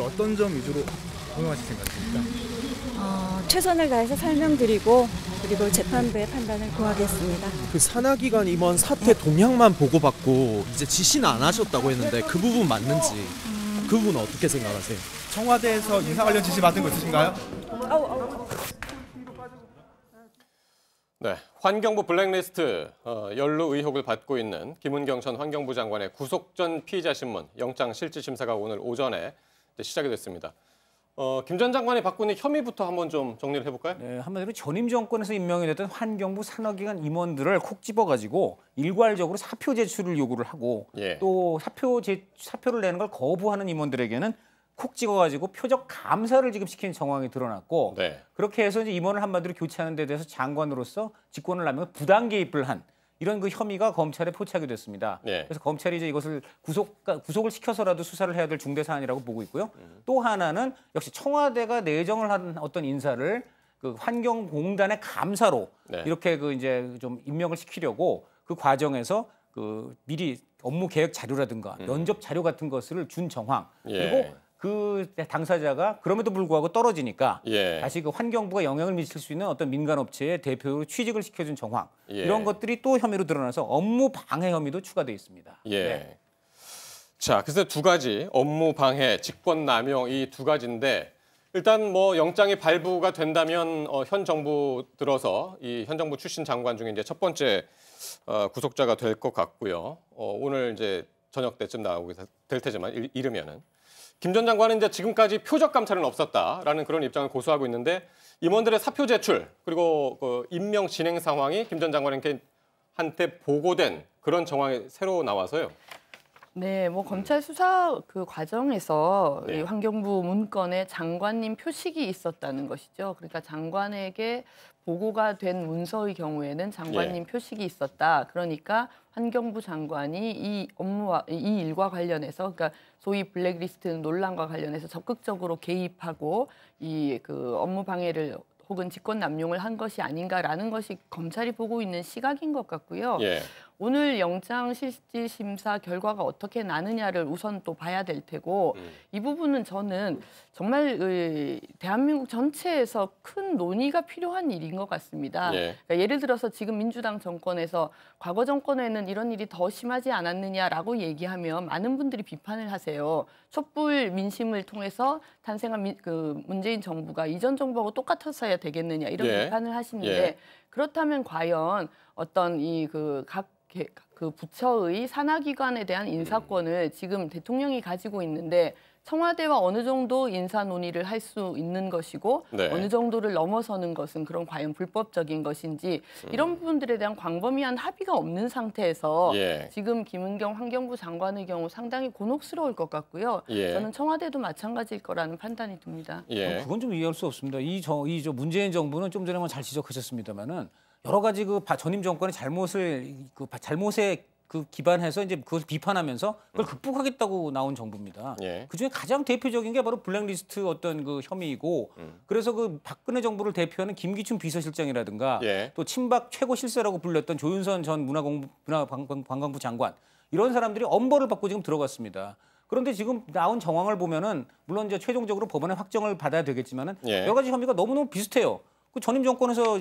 어떤 점 위주로 적용하실 생각입니까? 최선을 다해서 설명드리고 그리고 재판부의 판단을 구하겠습니다. 그 산하기관 임원 사퇴 동향만 보고받고 이제 지시는 안 하셨다고 했는데 그 부분 맞는지 그 부분은 어떻게 생각하세요? 청와대에서 인사 관련 지시 받은 거 있으신가요? 네, 환경부 블랙리스트 연루 의혹을 받고 있는 김은경 전 환경부 장관의 구속 전 피의자 신문 영장 실질 심사가 오늘 오전에 시작이 됐습니다. 김 전 장관이 받고 있는 혐의부터 한번 좀 정리를 해볼까요? 네, 한마디로 전임 정권에서 임명이 됐던 환경부 산하기관 임원들을 콕 집어가지고 일괄적으로 사표 제출을 요구를 하고 또 사표를 내는 걸 거부하는 임원들에게는 콕 찍어가지고 표적 감사를 지금 시키는 정황이 드러났고 그렇게 해서 이제 임원을 한마디로 교체하는 데 대해서 장관으로서 직권을 남용 부당 개입을 한 이런 그 혐의가 검찰에 포착이 됐습니다. 그래서 검찰이 이제 이것을 구속을 시켜서라도 수사를 해야 될 중대 사안이라고 보고 있고요. 또 하나는 역시 청와대가 내정을 한 어떤 인사를 그 환경공단의 감사로 이렇게 그 이제 좀 임명을 시키려고 그 과정에서 그 미리 업무 계획 자료라든가 면접 자료 같은 것을 준 정황 그리고 그 당사자가 그럼에도 불구하고 떨어지니까 다시 그 환경부가 영향을 미칠 수 있는 어떤 민간 업체의 대표로 취직을 시켜준 정황 이런 것들이 또 혐의로 드러나서 업무 방해 혐의도 추가돼 있습니다. 자, 그래서 두 가지 업무 방해, 직권 남용 이 두 가지인데 일단 뭐 영장이 발부가 된다면 현 정부 들어서 이 현 정부 출신 장관 중에 이제 첫 번째 구속자가 될 것 같고요. 오늘 이제 저녁 때쯤 나오게 될 테지만 이르면은. 김 전 장관은 이제 지금까지 표적 감찰은 없었다라는 그런 입장을 고수하고 있는데 임원들의 사표 제출 그리고 그 임명 진행 상황이 김 전 장관한테 보고된 그런 정황이 새로 나와서요. 네, 뭐 검찰 수사 그 과정에서 이 환경부 문건에 장관님 표식이 있었다는 것이죠. 그러니까 장관에게 보고가 된 문서의 경우에는 장관님 표식이 있었다. 그러니까 환경부 장관이 이 업무와 이 일과 관련해서 그러니까 소위 블랙리스트 논란과 관련해서 적극적으로 개입하고 이 그 업무 방해를 혹은 직권 남용을 한 것이 아닌가라는 것이 검찰이 보고 있는 시각인 것 같고요. 오늘 영장 실질 심사 결과가 어떻게 나느냐를 우선 또 봐야 될 테고 이 부분은 저는 정말 대한민국 전체에서 큰 논의가 필요한 일인 것 같습니다. 그러니까 예를 들어서 지금 민주당 정권에서 과거 정권에는 이런 일이 더 심하지 않았느냐라고 얘기하면 많은 분들이 비판을 하세요. 촛불 민심을 통해서 탄생한 그 문재인 정부가 이전 정부하고 똑같았어야 되겠느냐 이런 비판을 하시는데 그렇다면 과연 어떤 이 그 부처의 산하기관에 대한 인사권을 지금 대통령이 가지고 있는데 청와대와 어느 정도 인사 논의를 할 수 있는 것이고 어느 정도를 넘어서는 것은 그런 과연 불법적인 것인지 이런 부분들에 대한 광범위한 합의가 없는 상태에서 지금 김은경 환경부 장관의 경우 상당히 곤혹스러울 것 같고요. 저는 청와대도 마찬가지일 거라는 판단이 듭니다. 그건 좀 이해할 수 없습니다. 이 문재인 정부는 좀 전에 잘 지적하셨습니다만은 여러 가지 그 전임 정권의 잘못에 그 기반해서 이제 그것을 비판하면서 그걸 극복하겠다고 나온 정부입니다. 그중에 가장 대표적인 게 바로 블랙리스트 어떤 그 혐의이고 그래서 그 박근혜 정부를 대표하는 김기춘 비서실장이라든가 또 친박 최고 실세라고 불렸던 조윤선 전 문화관광부 장관 이런 사람들이 엄벌을 받고 지금 들어갔습니다. 그런데 지금 나온 정황을 보면은 물론 이제 최종적으로 법원의 확정을 받아야 되겠지만은 여러 가지 혐의가 너무너무 비슷해요. 그 전임 정권에서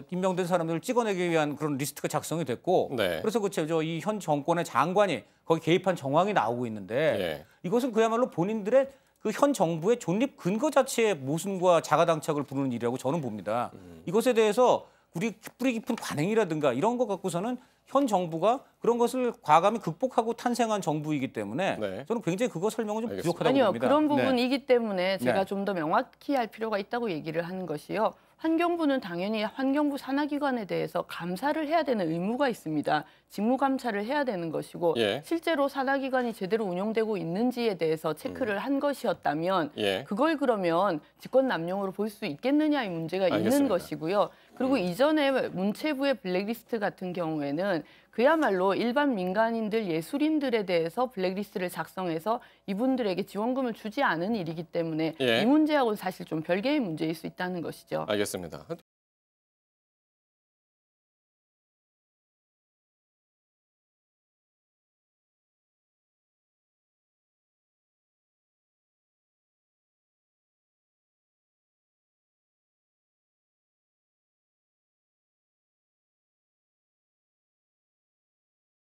임명된 사람들을 찍어내기 위한 그런 리스트가 작성이 됐고 그래서 이 현 정권의 장관이 거기 개입한 정황이 나오고 있는데 이것은 그야말로 본인들의 그 현 정부의 존립 근거 자체의 모순과 자가당착을 부르는 일이라고 저는 봅니다. 이것에 대해서 우리 뿌리 깊은 관행이라든가 이런 것 갖고서는 현 정부가 그런 것을 과감히 극복하고 탄생한 정부이기 때문에 저는 굉장히 그거 설명은 좀 부족하다고 봅니다. 그런 부분이기 때문에 제가 좀 더 명확히 할 필요가 있다고 얘기를 하는 것이요. 환경부는 당연히 환경부 산하기관에 대해서 감사를 해야 되는 의무가 있습니다. 직무감찰을 해야 되는 것이고 실제로 산하기관이 제대로 운영되고 있는지에 대해서 체크를 한 것이었다면 그걸 그러면 직권남용으로 볼 수 있겠느냐의 문제가 있는 것이고요. 그리고 이전에 문체부의 블랙리스트 같은 경우에는 그야말로 일반 민간인들, 예술인들에 대해서 블랙리스트를 작성해서 이분들에게 지원금을 주지 않은 일이기 때문에 이 문제하고는 사실 좀 별개의 문제일 수 있다는 것이죠. 알겠습니다.